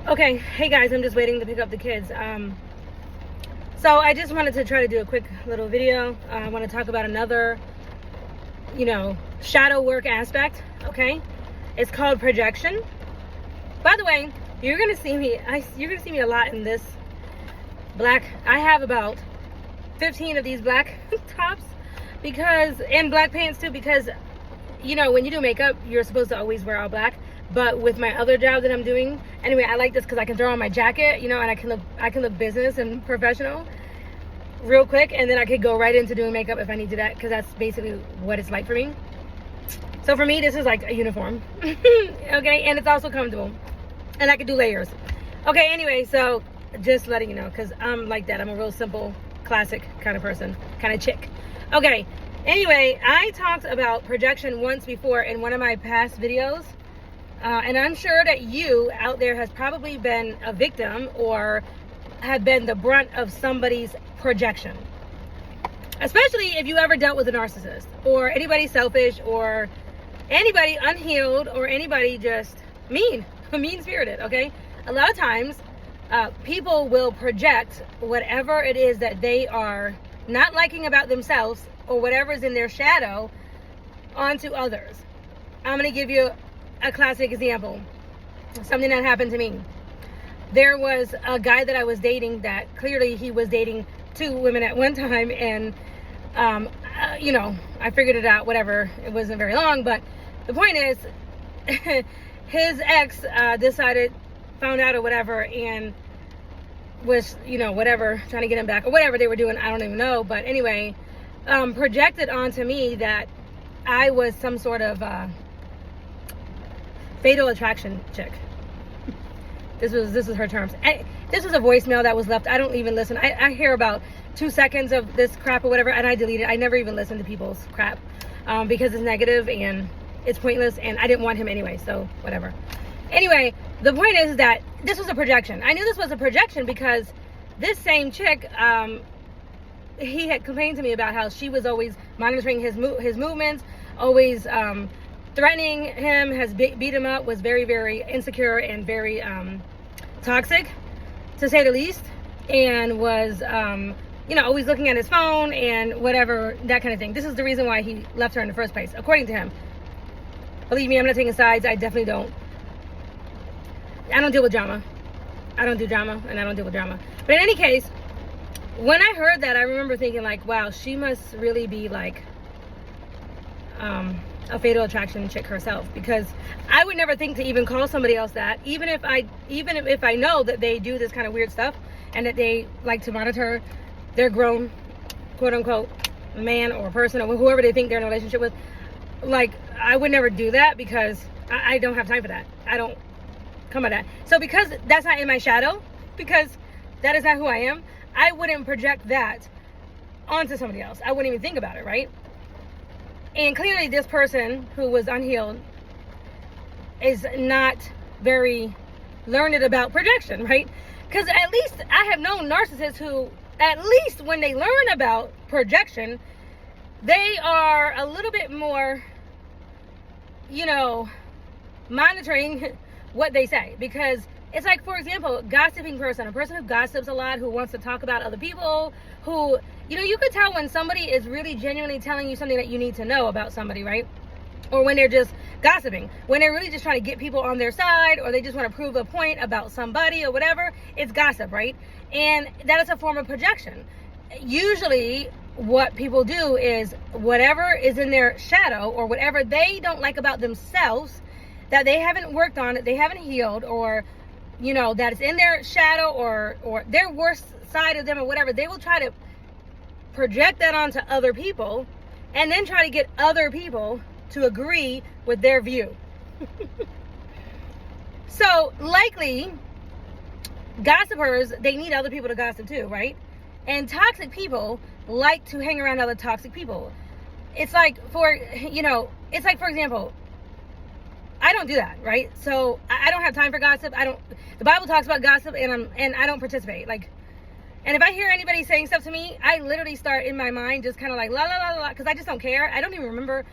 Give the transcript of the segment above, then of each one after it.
Okay, hey guys, I'm just waiting to pick up the kids. So I just wanted to try to do a quick little video. I want to talk about another, shadow work aspect. Okay, it's called projection. By the way, you're gonna see me. You're gonna see me a lot in this black. I have about 15 of these black tops and black pants too, because when you do makeup, you're supposed to always wear all black. But with my other job that I'm doing, anyway, I like this because I can throw on my jacket, and I can look business and professional real quick, and then I could go right into doing makeup if I need to that, because that's basically what it's like for me. So for me, this is like a uniform. Okay, and it's also comfortable, and I can do layers. Okay, anyway, so just letting you know, because I'm like that. I'm a real simple, classic kind of person, kind of chick. Okay, anyway, I talked about projection once before in one of my past videos. And I'm sure that you out there has probably been a victim or have been the brunt of somebody's projection. Especially if you ever dealt with a narcissist or anybody selfish or anybody unhealed or anybody just mean-spirited, okay? A lot of times, people will project whatever it is that they are not liking about themselves or whatever is in their shadow onto others. I'm going to give you a classic example, something that happened to me. There was a guy that I was dating that clearly he was dating 2 women at one time, and I figured it out, whatever. It wasn't very long, but the point is his ex found out or whatever, and was whatever, trying to get him back or whatever they were doing, I don't even know. But anyway, projected onto me that I was some sort of fatal attraction chick. This was her terms. This was a voicemail that was left. I don't even listen. I hear about 2 seconds of this crap or whatever, and I delete it. I never even listen to people's crap because it's negative and it's pointless, and I didn't want him anyway, so whatever. Anyway, the point is that this was a projection. I knew this was a projection because this same chick, he had complained to me about how she was always monitoring his movements, always threatening him, has beat him up, was very, very insecure and very toxic, to say the least, and was, always looking at his phone and whatever, that kind of thing. This is the reason why he left her in the first place, according to him. Believe me, I'm not taking sides. I definitely don't. I don't deal with drama. I don't do drama, and I don't deal with drama. But in any case, when I heard that, I remember thinking like, wow, she must really be like a fatal attraction chick herself, because I would never think to even call somebody else that, even if I know that they do this kind of weird stuff and that they like to monitor their grown, quote unquote, man or person or whoever they think they're in a relationship with. Like, I would never do that because I don't have time for that. I don't come at that. So because that's not in my shadow, because that is not who I am, I wouldn't project that onto somebody else. I wouldn't even think about it, right? And clearly this person who was unhealed is not very learned about projection, right? Because at least I have known narcissists who, at least when they learn about projection, they are a little bit more, monitoring what they say. Because it's like, for example, gossiping person, a person who gossips a lot, who wants to talk about other people, who, you could tell when somebody is really genuinely telling you something that you need to know about somebody, right? Or when they're just gossiping, when they're really just trying to get people on their side, or they just want to prove a point about somebody or whatever, it's gossip, right? And that is a form of projection. Usually what people do is whatever is in their shadow or whatever they don't like about themselves that they haven't worked on, that they haven't healed, or that is in their shadow or their worst side of them or whatever, they will try to project that onto other people and then try to get other people to agree with their view. So likely gossipers, they need other people to gossip too, right? And toxic people like to hang around other toxic people. It's like, for example, I don't do that, right? So I don't have time for gossip. The Bible talks about gossip, and I don't participate. Like, and if I hear anybody saying stuff to me, I literally start in my mind just kind of like la la la la, because I just don't care. I don't even remember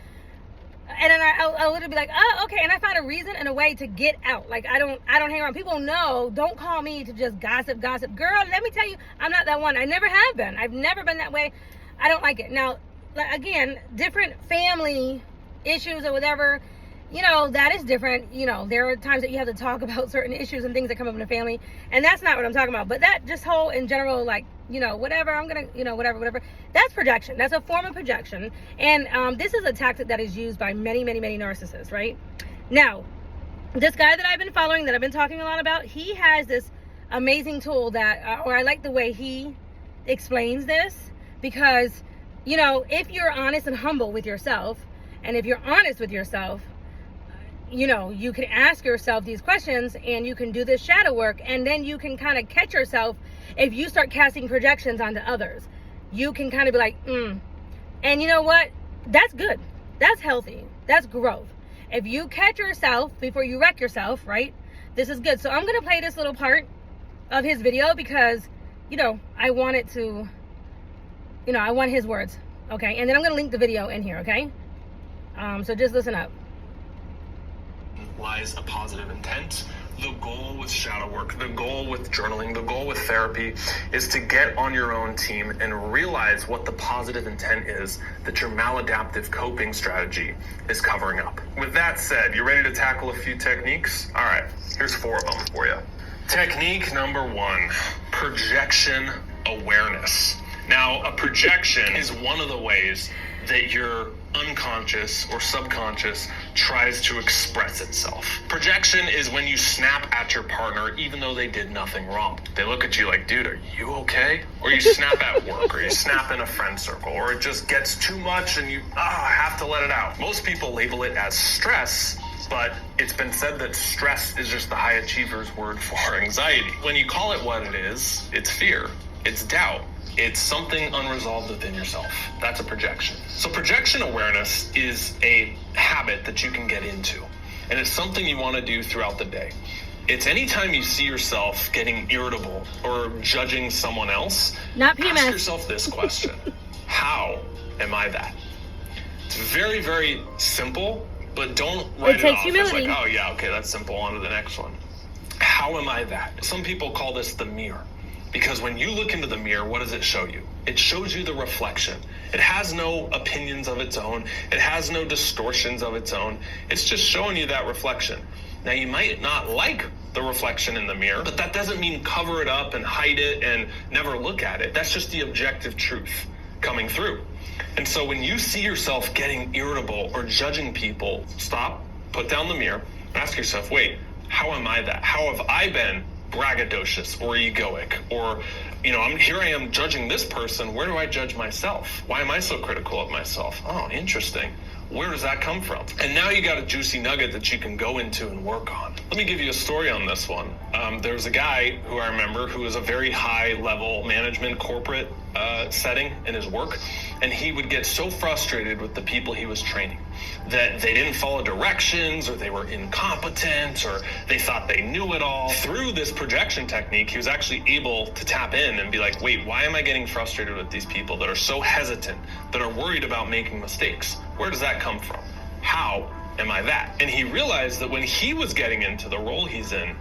and then I'll literally be like, oh, okay. And I find a reason and a way to get out. Like, I don't hang around. People know, don't call me to just gossip. Girl, let me tell you, I'm not that one. I never have been. I've never been that way. I don't like it. Now, again, different family issues or whatever, that is different. There are times that you have to talk about certain issues and things that come up in the family, and that's not what I'm talking about. But that just whole in general, like, whatever, I'm gonna, whatever, that's projection. That's a form of projection. And this is a tactic that is used by many, many, many narcissists, right? Now, this guy that I've been following, that I've been talking a lot about, he has this amazing tool that, or I like the way he explains this, because, if you're honest and humble with yourself, and if you're honest with yourself, you can ask yourself these questions, and you can do this shadow work, and then you can kind of catch yourself. If you start casting projections onto others, you can kind of be like, and you know what? That's good. That's healthy. That's growth. If you catch yourself before you wreck yourself, right? This is good. So I'm going to play this little part of his video because, I want it to, I want his words. Okay. And then I'm going to link the video in here. Okay. So just listen up. Lies a positive intent. The goal with shadow work, the goal with journaling, the goal with therapy is to get on your own team and realize what the positive intent is that your maladaptive coping strategy is covering up. With that said, you ready to tackle a few techniques? All right, here's 4 of them for you. Technique number 1, projection awareness. Now, a projection is one of the ways that your unconscious or subconscious tries to express itself. Projection is when you snap at your partner even though they did nothing wrong. They look at you like, dude, are you okay? Or you snap at work, or you snap in a friend circle, or it just gets too much and you have to let it out. Most people label it as stress, but it's been said that stress is just the high achiever's word for anxiety. When you call it what it is, it's fear, it's doubt. It's something unresolved within yourself. That's a projection. So projection awareness is a habit that you can get into. And it's something you want to do throughout the day. It's anytime you see yourself getting irritable or judging someone else, not PMS. Ask yourself this question. How am I that? It's very, very simple, but don't write it off. Humility. It's like, oh yeah, okay, that's simple. On to the next one. How am I that? Some people call this the mirror. Because when you look into the mirror, what does it show you? It shows you the reflection. It has no opinions of its own. It has no distortions of its own. It's just showing you that reflection. Now, you might not like the reflection in the mirror, but that doesn't mean cover it up and hide it and never look at it. That's just the objective truth coming through. And so when you see yourself getting irritable or judging people, stop, put down the mirror, ask yourself, wait, how am I that? How have I been braggadocious or egoic? Or, I am judging this person. Where do I judge myself? Why am I so critical of myself? Oh, interesting. Where does that come from? And now you got a juicy nugget that you can go into and work on. Let me give you a story on this one. There was a guy who I remember who was a very high level management corporate setting in his work. And he would get so frustrated with the people he was training that they didn't follow directions, or they were incompetent, or they thought they knew it all. Through this projection technique, he was actually able to tap in and be like, wait, why am I getting frustrated with these people that are so hesitant, that are worried about making mistakes? Where does that come from? How am I that? And he realized that when he was getting into the role he's in,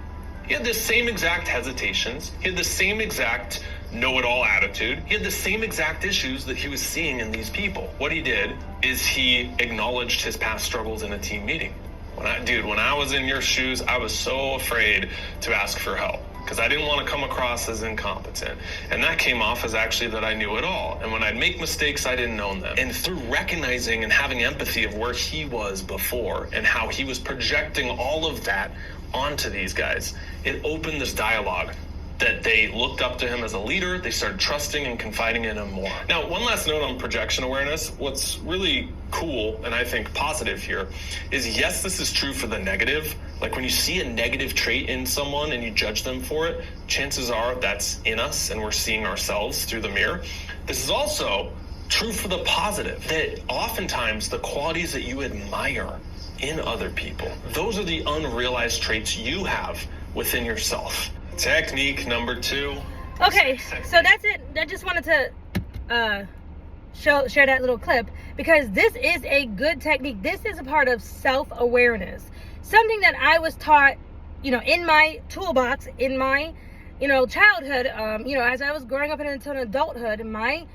he had the same exact hesitations. He had the same exact know-it-all attitude. He had the same exact issues that he was seeing in these people. What he did is he acknowledged his past struggles in a team meeting. When I was in your shoes, I was so afraid to ask for help because I didn't want to come across as incompetent. And that came off as actually that I knew it all. And when I'd make mistakes, I didn't own them. And through recognizing and having empathy of where he was before and how he was projecting all of that onto these guys, it opened this dialogue that they looked up to him as a leader. They started trusting and confiding in him more. Now, one last note on projection awareness. What's really cool and I think positive here is, yes, this is true for the negative. Like when you see a negative trait in someone and you judge them for it, chances are that's in us and we're seeing ourselves through the mirror. This is also true for the positive, that oftentimes the qualities that you admire in other people, those are the unrealized traits you have within yourself. Technique number 2. Okay, so that's it. I just wanted to share that little clip. because this is a good technique. This is a part of self-awareness. Something that I was taught, in my toolbox, in my, childhood, as I was growing up into adulthood, my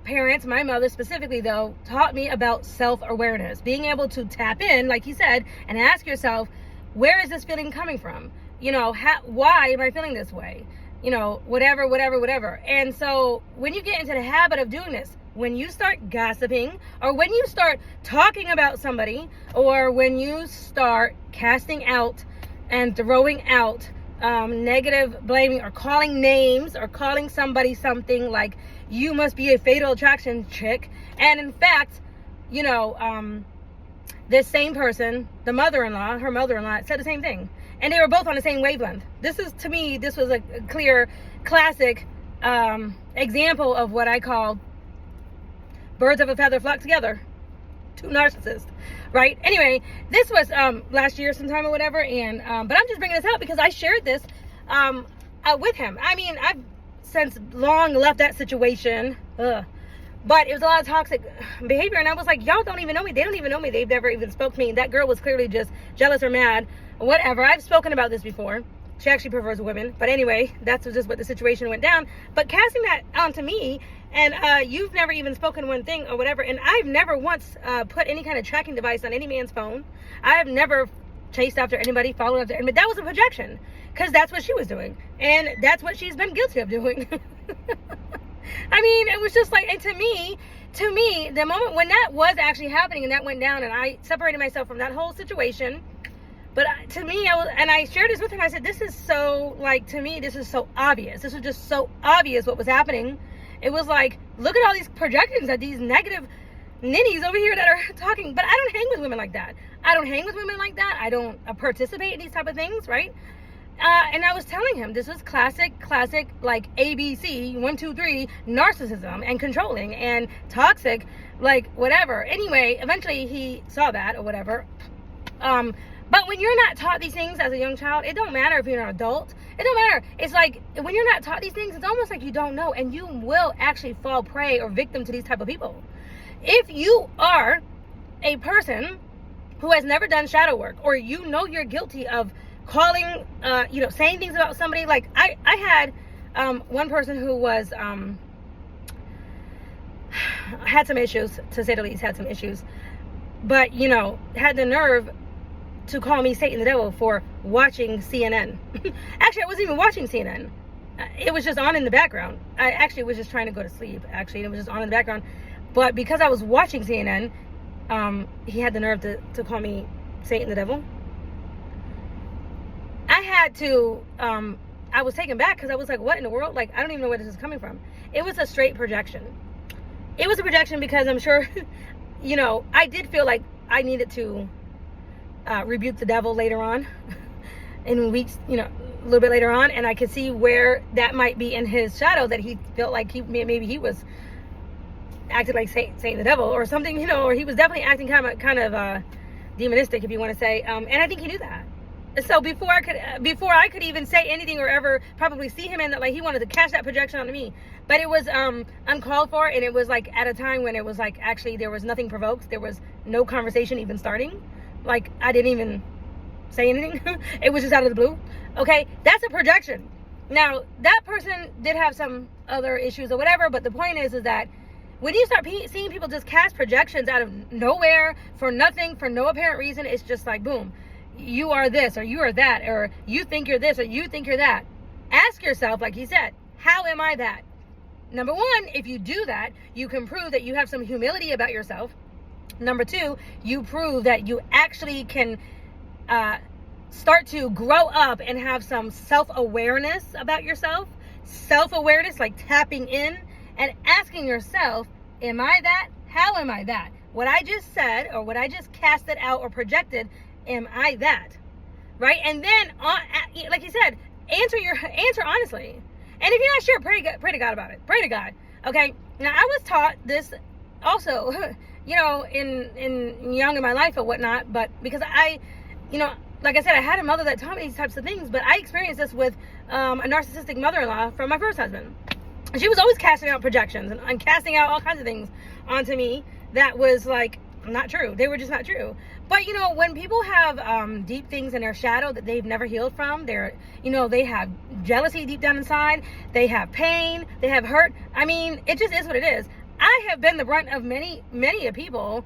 parents, my mother specifically though, taught me about self-awareness, being able to tap in, like you said, and ask yourself, where is this feeling coming from? Why am I feeling this way? Whatever. And so when you get into the habit of doing this, when you start gossiping, or when you start talking about somebody, or when you start casting out and throwing out negative blaming, or calling names, or calling somebody something like, you must be a fatal attraction chick. And in fact, this same person, her mother-in-law said the same thing. And they were both on the same wavelength. This was a clear, classic example of what I call birds of a feather flock together. Two narcissists, right? Anyway, this was last year sometime or whatever. And but I'm just bringing this out because I shared this with him. I mean, I've since long left that situation. But it was a lot of toxic behavior. And I was like, y'all don't even know me. They don't even know me. They've never even spoke to me. That girl was clearly just jealous or mad. Whatever. I've spoken about this before. She actually prefers women. But anyway, that's just what the situation went down. But casting that onto me, and you've never even spoken one thing or whatever. And I've never once put any kind of tracking device on any man's phone. I've never chased after anybody, followed after anybody. That was a projection. Because that's what she was doing. And that's what she's been guilty of doing. I mean, it was just like, and to me, the moment when that was actually happening and that went down and I separated myself from that whole situation, but to me, I shared this with him. I said, this is so, like, to me, this is so obvious. This was just so obvious what was happening. It was like, look at all these projections that these negative ninnies over here that are talking. But I don't hang with women like that. I don't participate in these type of things, right? And I was telling him this was classic, like ABC, 1, 2, 3, narcissism and controlling and toxic, like whatever. Anyway, eventually he saw that or whatever. But when you're not taught these things as a young child, it don't matter if you're an adult. It don't matter. It's like when you're not taught these things, it's almost like you don't know, and you will actually fall prey or victim to these type of people. If you are a person who has never done shadow work, or you're guilty of calling, saying things about somebody. Like I had one person who was had some issues, to say the least, but had the nerve to call me Satan the devil for watching CNN. Actually, I wasn't even watching CNN. It was just on in the background. I actually was just trying to go to sleep. Actually, it was just on in the background. But because I was watching CNN, he had the nerve to call me Satan the devil. I had to, I was taken back because I was like, what in the world? Like, I don't even know where this is coming from. It was a straight projection. It was a projection because I'm sure, I did feel like I needed to rebuke the devil later on in weeks, a little bit later on. And I could see where that might be in his shadow, that he felt like maybe he was acting like Satan the devil or something, or he was definitely acting kind of demonistic, if you want to say. And I think he knew that. So before I could even say anything or ever probably see him in that, like, he wanted to cast that projection onto me. But it was uncalled for, and it was like at a time when it was like actually there was nothing provoked. There was no conversation even starting. Like, I didn't even say anything. It was just out of the blue. Okay, that's a projection. Now, that person did have some other issues or whatever, but the point is that when you start seeing people just cast projections out of nowhere for nothing, for no apparent reason, it's just like, boom. You are this, or you are that, or you think you're this, or you think you're that. Ask yourself, like he said, how am I that? Number one, if you do that, you can prove that you have some humility about yourself. Number two, you prove that you actually can start to grow up and have some self-awareness about yourself. Self-awareness, like tapping in and asking yourself, am I that? How am I that? What I just said, or what I just casted out or projected, am I that? Right? And then, like you said, answer honestly. And if you're not sure, pray to God about it. Pray to God. Okay? Now, I was taught this also, in young in my life or whatnot, but because I, like I said, I had a mother that taught me these types of things, but I experienced this with a narcissistic mother-in-law from my first husband. And she was always casting out projections and casting out all kinds of things onto me. that was like not true. They were just not true. But you know, when people have deep things in their shadow that they've never healed from, they're, you know, they have jealousy deep down inside, they have pain, they have hurt. I mean, it just is what it is. I have been the brunt of many of people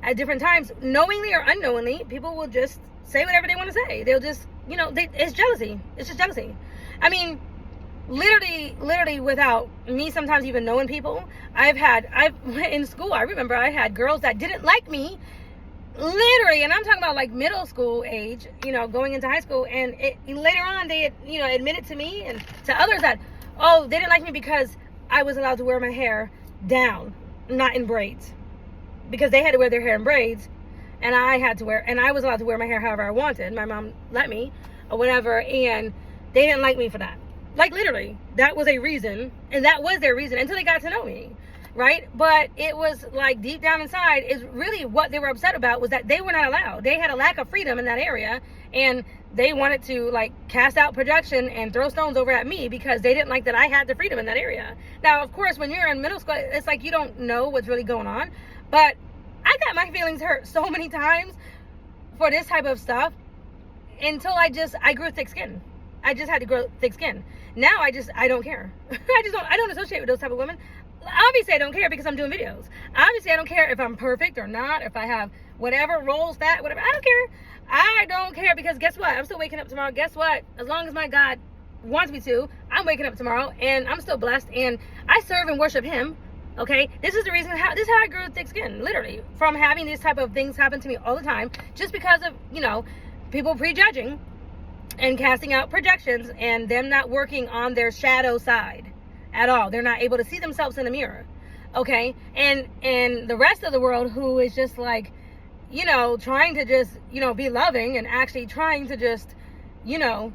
at different times, knowingly or unknowingly. People will just say whatever they want to say. They'll just, you know, it's jealousy. It's just jealousy. I mean, literally without me sometimes even knowing people, I've in school, I remember I had girls that didn't like me, literally, and I'm talking about like middle school age, you know, going into high school, and later on they had, you know, admitted to me and to others that, oh, they didn't like me because I was allowed to wear my hair down, not in braids, because they had to wear their hair in braids, and I was allowed to wear my hair however I wanted. My mom let me or whatever, and they didn't like me for that. Like literally, that was a reason, and that was their reason until they got to know me, right? But it was like deep down inside is really what they were upset about, was that they were not allowed. They had a lack of freedom in that area, and they wanted to like cast out projection and throw stones over at me because they didn't like that I had the freedom in that area. Now, of course, when you're in middle school, it's like you don't know what's really going on, but I got my feelings hurt so many times for this type of stuff until I grew thick skin. I just had to grow thick skin. Now I don't care. I don't associate with those type of women. Obviously I don't care because I'm doing videos. Obviously I don't care if I'm perfect or not, if I have whatever roles, fat, whatever. I don't care. I don't care because guess what? I'm still waking up tomorrow. Guess what? As long as my God wants me to, I'm waking up tomorrow and I'm still blessed and I serve and worship Him. Okay? This is the reason this is how I grew thick skin, literally, from having these type of things happen to me all the time, just because of, you know, people prejudging and casting out projections and them not working on their shadow side at all. They're not able to see themselves in the mirror. Okay? And the rest of the world who is just like, you know, trying to just, you know, be loving and actually trying to just, you know,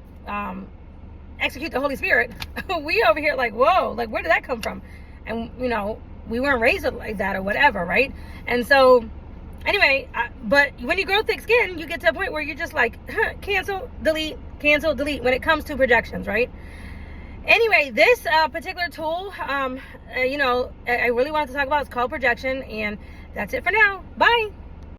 execute the Holy Spirit. We over here like, whoa, like where did that come from? And, you know, we weren't raised like that or whatever, right? And so anyway, but when you grow thick skin, you get to a point where you're just like, cancel, delete when it comes to projections, right? Anyway, this particular tool, you know, I really wanted to talk about, it's called projection, and that's it for now. Bye.